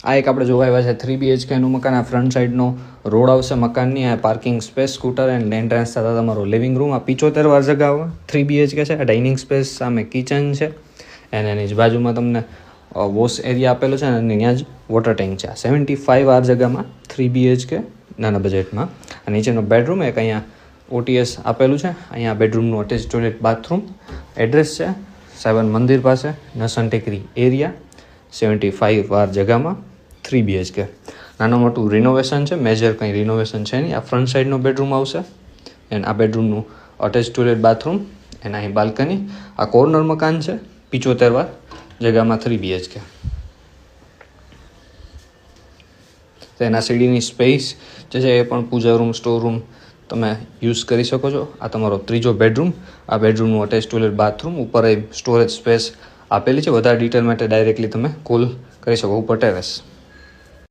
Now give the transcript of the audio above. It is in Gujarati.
આ એક આપણે જોવા આવ્યા છે 3 BHKનું મકાન. આ ફ્રન્ટ સાઈડનો રોડ આવશે મકાનની. આ parking space, scooter and entrance સાથે તમારો લિવિંગ રૂમ. આ 75 વાર જગ્યા 3 BHK છે. આ ડાઇનિંગ સ્પેસ, સામે કિચન છે અને એની જ બાજુમાં તમને વોશ એરિયા આપેલો છે અને ત્યાં જ વોટર ટેન્ક છે. 75 વાર જગ્યામાં 3 BHK નાના બજેટમાં. આ નીચેનો બેડરૂમ એક અહીંયા OTS આપેલું છે. અહીંયા બેડરૂમનું અટેચ ટોયલેટ, બાથરૂમ. એડ્રેસ છે 7 મંદિર પાસે, નસન ટેકરી એરિયા. 75 વાર જગ્યામાં 3 BHK. નાનું મોટું રિનોવેશન છે, મેજર કંઈ રિનોવેશન છે નહીં. આ ફ્રન્ટ સાઈડનો બેડરૂમ આવશે એન્ડ આ બેડરૂમનું અટેચ ટોયલેટ, બાથરૂમ એન્ડ અહીં બાલ્કની. આ કોર્નર મકાન છે 75 વાર જગ્યામાં 3 BHK. તેના સીડીની સ્પેસ જે છે એ પણ પૂજા રૂમ, સ્ટોર રૂમ તમે યુઝ કરી શકો છો. આ તમારો ત્રીજો બેડરૂમ. આ બેડરૂમનું અટેચ ટોયલેટ, બાથરૂમ. ઉપર એ સ્ટોરેજ સ્પેસ આપેલી છે. વધારે ડિટેલ માટે ડાયરેક્ટલી તમે કોલ કરી શકો ઉપર ટેરેસ.